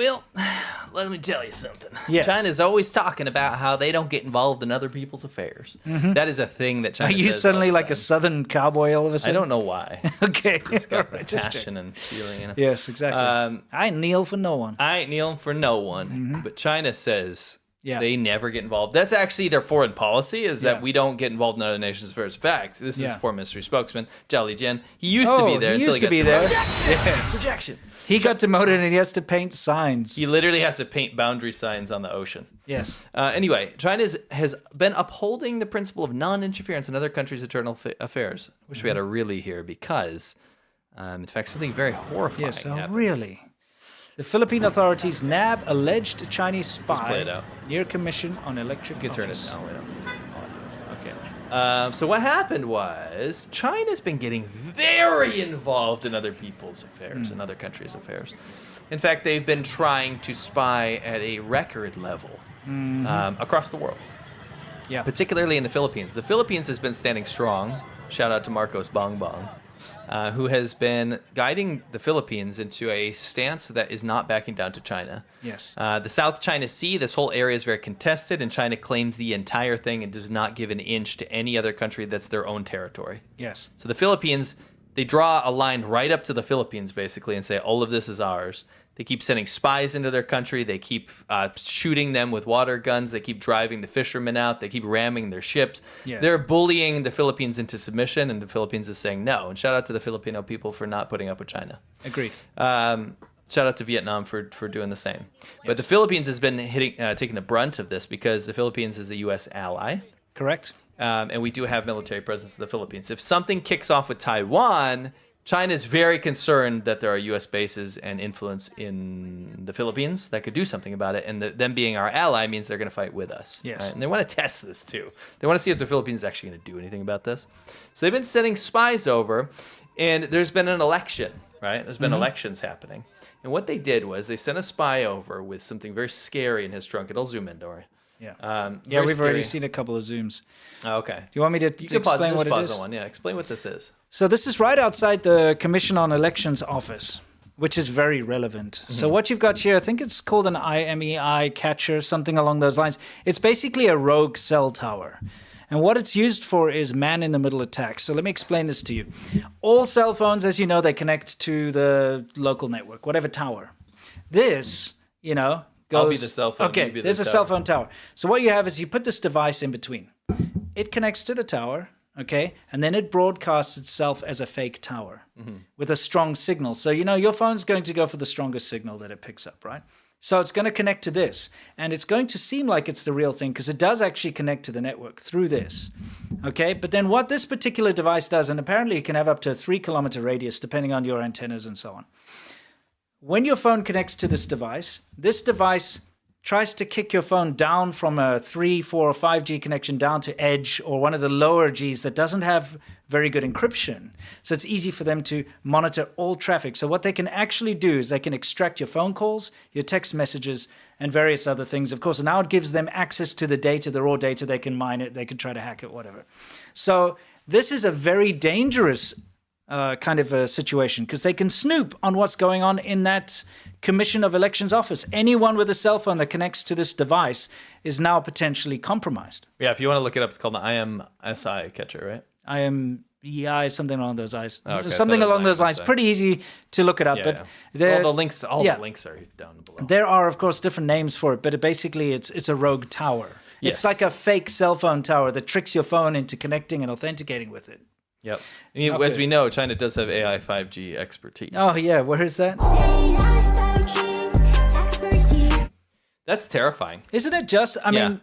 Well, let me tell you something. Yes. China's always talking about how they don't get involved in other people's affairs. That is a thing that China Are you says suddenly all the like a time. southern cowboy all of a I sudden? don't know why. Okay. It's got Alright, the just passion and feeling in it. Yes, exactly. I ain't kneel for no one. I ain't kneeling for no one. But China says Yeah. they never get involved. That's actually their foreign policy, is that Yeah. we don't get involved in other nations' affairs. In fact, this is Yeah. Foreign Ministry spokesman, Zhao Lijian. He used to be there he until used to be got there. projection. Yes. Projection. He got demoted and he has to paint signs. He literally has to paint boundary signs on the ocean. Yes. Anyway, China has been upholding the principle of non-interference in other countries' internal affairs. Wish we had a really here because, in fact, something very horrifying Yes, oh, happened. really? The Philippine authorities nab alleged Chinese spy play it out. near Commission on Electric You can turn it Office. down. Wait, okay. So what happened was China's been getting very involved in other people's affairs and other countries' affairs. In fact, they've been trying to spy at a record level across the world, Yeah. particularly in the Philippines. The Philippines has been standing strong. Shout out to Marcos Bongbong, who has been guiding the Philippines into a stance that is not backing down to China. Yes. The South China Sea, this whole area is very contested, and China claims the entire thing and does not give an inch to any other country that's their own territory. Yes. So the Philippines, they draw a line right up to the Philippines, basically, and say, all of this is ours. They keep sending spies into their country. They keep shooting them with water guns. They keep driving the fishermen out. They keep ramming their ships. Yes. They're bullying the Philippines into submission, and the Philippines is saying no. And shout out to the Filipino people for not putting up with China. Agreed. Shout out to Vietnam for doing the same. But the Philippines has been taking the brunt of this because the Philippines is a U.S. ally. Correct. And we do have military presence in the Philippines. If something kicks off with Taiwan, China is very concerned that there are U.S. bases and influence in the Philippines that could do something about it. And them being our ally means they're going to fight with us. Yes. Right? And they want to test this too. They want to see if the Philippines is actually going to do anything about this. So they've been sending spies over, and there's been an election, right? There's been elections happening. And what they did was they sent a spy over with something very scary in his trunk. It'll zoom in, don't worry. Yeah. Very Yeah, we've already scary. seen a couple of Zooms. Oh, okay. Do you want me to You can pause, explain just what it pause is? on one. Yeah, explain what this is. So this is right outside the Commission on Elections office, which is very relevant. So what you've got here, I think it's called an IMEI catcher, something along those lines. It's basically a rogue cell tower. And what it's used for is man-in-the-middle attacks. So let me explain this to you. All cell phones, as you know, they connect to the local network, whatever tower. This, goes... I'll be the cell phone, Okay, you be the there's a tower. cell phone tower. So what you have is you put this device in between. It connects to the tower, okay? And then it broadcasts itself as a fake tower with a strong signal. So, your phone's going to go for the strongest signal that it picks up, right? So it's going to connect to this. And it's going to seem like it's the real thing because it does actually connect to the network through this, okay? But then what this particular device does, and apparently it can have up to a 3-kilometer radius depending on your antennas and so on. When your phone connects to this device tries to kick your phone down from a 3, 4, or 5G connection down to edge or one of the lower Gs that doesn't have very good encryption. So it's easy for them to monitor all traffic. So what they can actually do is they can extract your phone calls, your text messages, and various other things. Of course, now it gives them access to the data, the raw data. They can mine it, they can try to hack it, whatever. So this is a very dangerous kind of a situation because they can snoop on what's going on in that Commission of Elections office. Anyone with a cell phone that connects to this device is now potentially compromised. Yeah, if you want to look it up, it's called the IMSI catcher, right? IMEI, something along those lines. Oh, okay. Something I thought it was along those lines. IMSI. Pretty easy to look it up. Yeah, but yeah. there- All the links are down below. there are, of course, different names for it, but basically it's a rogue tower. Yes. It's like a fake cell phone tower that tricks your phone into connecting and authenticating with it. Yep. I mean, as we know, China does have AI 5G expertise. Oh, yeah. Where is that? That's terrifying. Isn't it just? I mean,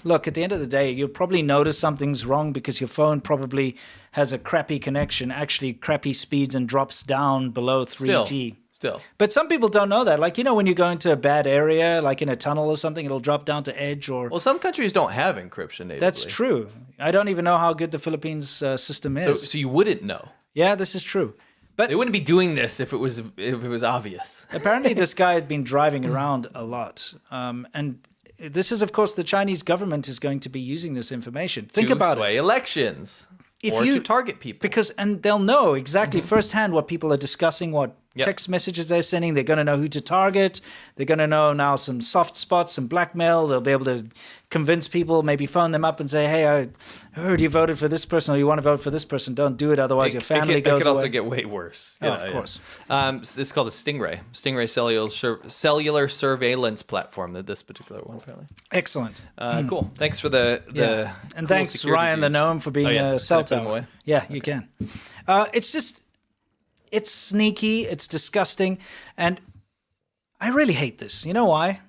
look, at the end of the day, you'll probably notice something's wrong because your phone probably has a crappy connection, actually crappy speeds, and drops down below 3G. Still. But some people don't know that. Like, when you go into a bad area, like in a tunnel or something, it'll drop down to edge or... Well, some countries don't have encryption natively. That's true. I don't even know how good the Philippines system is. So you wouldn't know. Yeah, this is true. But They wouldn't be doing this if it was obvious. apparently this guy had been driving around a lot. And this is, of course, the Chinese government is going to be using this information. Think about sway it. elections or to target people. And they'll know exactly firsthand what people are discussing, what text messages they're sending. They're going to know who to target. They're going to know now some soft spots, some blackmail. They'll be able to convince people, maybe phone them up and say, hey, I heard you voted for this person, or you want to vote for this person. Don't do it, otherwise your family goes away. It could also get way worse. Oh, of course. This is called a Stingray cellular surveillance platform, this particular one, apparently. Excellent. Cool. Thanks for the and cool thanks, Ryan the Gnome, for being a cell tower. Yeah, you can. It's sneaky, it's disgusting, and I really hate this. You know why?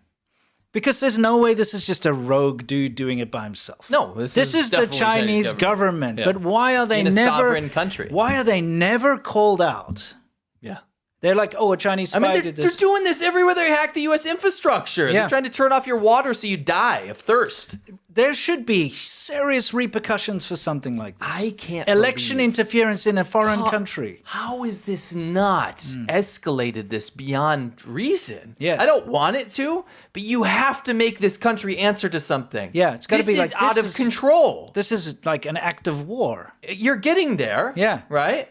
Because there's no way this is just a rogue dude doing it by himself. No, this is the Chinese government. Yeah. But why are they never sovereign country? Why are they never called out? Yeah. They're like, oh, a Chinese spy did this. They're doing this everywhere they hack the U.S. infrastructure. Yeah. They're trying to turn off your water so you die of thirst. There should be serious repercussions for something like this. I can't Election interference in a foreign country. How is this not escalated this beyond reason? Yes. I don't want it to, but you have to make this country answer to something. Yeah, it's got to be like this is out of control. This is like an act of war. You're getting there. Yeah. Right?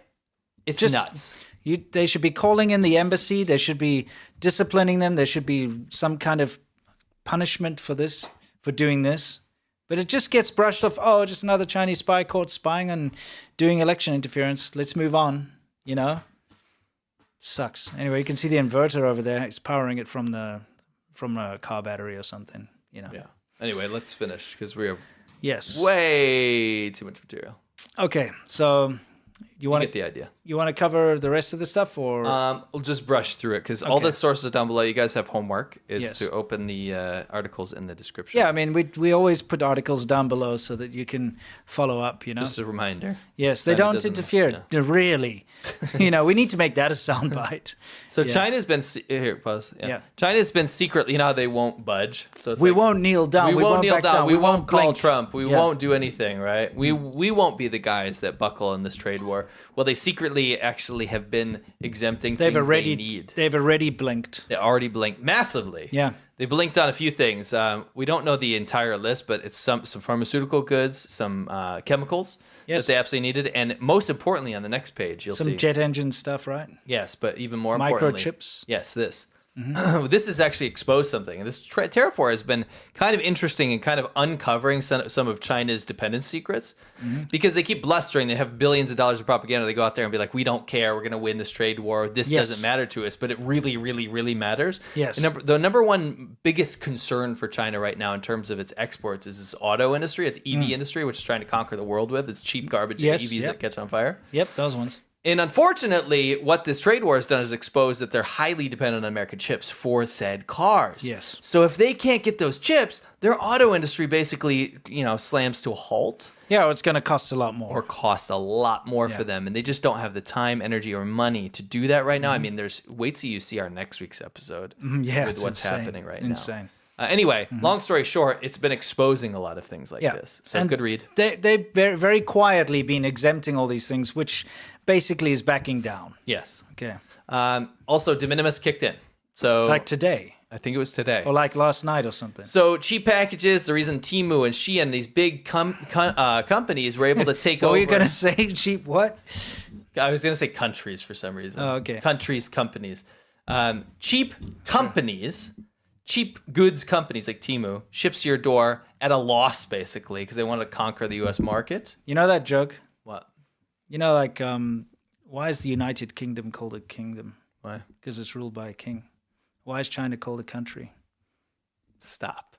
It's just nuts. They should be calling in the embassy. They should be disciplining them. There should be some kind of punishment for doing this. But it just gets brushed off. Oh, just another Chinese spy caught spying and doing election interference. Let's move on. You know, it sucks. Anyway, you can see the inverter over there. It's powering it from a car battery or something. You know. Yeah. Anyway, let's finish because we have way too much material. Okay, so. You want to get the idea. You want to cover the rest of the stuff, or we'll just brush through it because all the sources are down below. You guys have homework to open the articles in the description. Yeah, I mean we always put articles down below so that you can follow up. You know, just a reminder. Yes, they don't interfere. Yeah. Really, we need to make that a soundbite. So China's been here. Pause. Yeah. China's been secretly. You know how they won't budge. So it's we won't kneel down. We won't kneel down. We won't call blink. Trump. We won't do anything. Right. We won't be the guys that buckle in this trade war. Well, they secretly actually have been exempting things they need. They've already blinked. They already blinked massively. Yeah. They blinked on a few things. We don't know the entire list, but it's some pharmaceutical goods, some chemicals that they absolutely needed. And most importantly, on the next page, you'll see. Some jet engine stuff, right? Yes, but even more importantly. Microchips. Yes, this. Mm-hmm. This has actually exposed something. And this Terraform has been kind of interesting and kind of uncovering some of China's dependence secrets because they keep blustering. They have billions of dollars of propaganda. They go out there and be like, we don't care. We're going to win this trade war. This doesn't matter to us, but it really, really, really matters. Yes. The number one biggest concern for China right now in terms of its exports is its auto industry, its EV industry, which is trying to conquer the world with. It's cheap garbage EVs that catch on fire. Yep, those ones. And unfortunately, what this trade war has done is expose that they're highly dependent on American chips for said cars. Yes. So if they can't get those chips, their auto industry basically, slams to a halt. Yeah, it's going to cost a lot more. Or cost a lot more for them. And they just don't have the time, energy, or money to do that right now. I mean, wait till you see our next week's episode with what's happening right now. Insane. Anyway, long story short, it's been exposing a lot of things like this. So good read. They've very quietly been exempting all these things, which basically is backing down. Yes. Okay. Also, de minimis kicked in. So like today. I think it was today. Or like last night or something. So cheap packages, the reason Temu and Shein, these big companies were able to take over. Were you going to say cheap what? I was going to say countries for some reason. Oh, okay. Countries, companies. Cheap companies... Cheap goods companies like Temu ships to your door at a loss, basically, because they want to conquer the U.S. market. You know that joke? What? You know, like, why is the United Kingdom called a kingdom? Why? Because it's ruled by a king. Why is China called a country? Stop.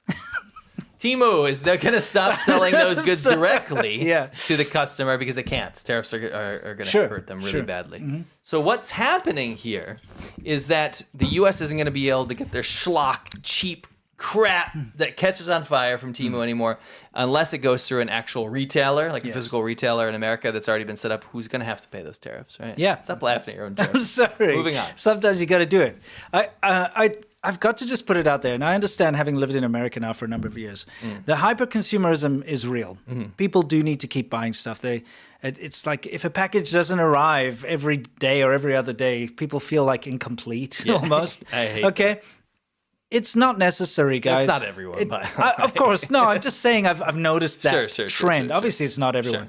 Temu is they're going to stop selling those goods directly to the customer because they can't. Tariffs are going to hurt them really badly. Mm-hmm. So what's happening here is that the U.S. isn't going to be able to get their schlock, cheap crap that catches on fire from Temu anymore unless it goes through an actual retailer, like a physical retailer in America that's already been set up, who's going to have to pay those tariffs, right? Yeah. Stop laughing at your own jokes. I'm sorry. Moving on. Sometimes you got to do it. I've got to just put it out there, and I understand, having lived in America now for a number of years, the hyper-consumerism is real. People do need to keep buying stuff. It's like if a package doesn't arrive every day or every other day, people feel like incomplete almost. I hate that. It's not necessary, guys. It's not everyone. Of course, no. I'm just saying I've noticed that trend. Sure. Obviously, it's not everyone.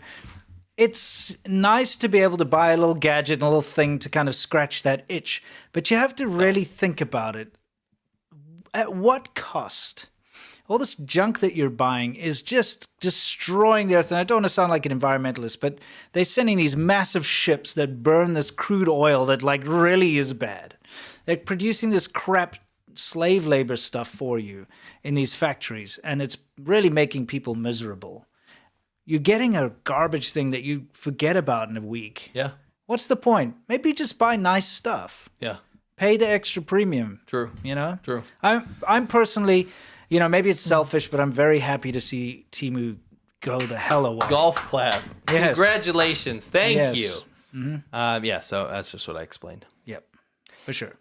it's nice to be able to buy a little gadget and a little thing to kind of scratch that itch, but you have to really think about it. At what cost? All this junk that you're buying is just destroying the earth. And I don't want to sound like an environmentalist, but they're sending these massive ships that burn this crude oil that like really is bad. They're producing this crap slave labor stuff for you in these factories, and it's really making people miserable. You're getting a garbage thing that you forget about in a week. Yeah. What's the point? Maybe just buy nice stuff. Yeah. Pay the extra premium. True. You know? True. I'm personally, you know, maybe it's selfish, but I'm very happy to see Temu go the hell away. Golf clap. Yes. Congratulations. Thank Yes. you. Mm-hmm. Yeah, so that's just what I explained. Yep. For sure.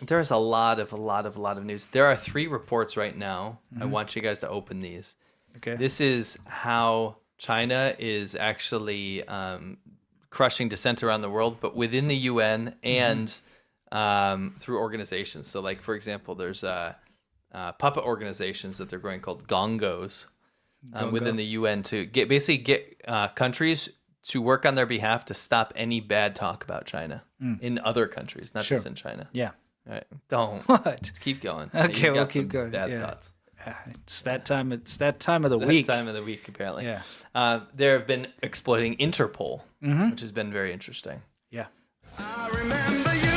There's a lot of news. There are 3 reports right now. I want you guys to open these. Okay. This is how China is actually crushing dissent around the world, but within the UN and through organizations. So, like, for example, there's puppet organizations that they're going called gongos within the UN to get countries to work on their behalf to stop any bad talk about China in other countries, not just in China. Yeah. All right. Don't. What? Just keep going. Okay, You've we'll got keep some going. Bad Yeah. thoughts. It's that time. It's that time of the That week. time of the week, apparently. Yeah. There have been exploiting Interpol, which has been very interesting. Yeah. I remember you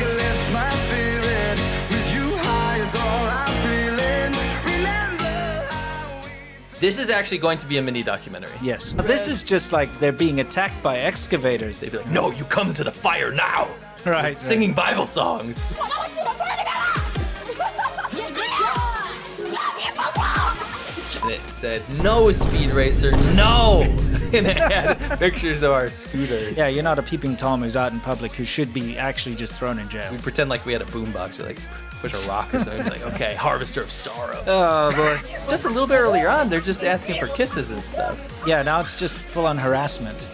lift my spirit, with you high is all I'm feeling. Remember how we... This is actually going to be a mini documentary. Yes. This is just like they're being attacked by excavators. They'd be like, "No, you come to the fire now!" Right. Singing Bible songs. And it said, "No, Speed Racer, no!" And it had pictures of our scooter. Yeah, you're not a peeping Tom who's out in public who should be actually just thrown in jail. We pretend like we had a boombox. You're like, push a rock or something. Like, okay, Harvester of Sorrow. Oh, Lord. Just a little bit earlier on, they're just asking for kisses and stuff. Yeah, now it's just full-on harassment.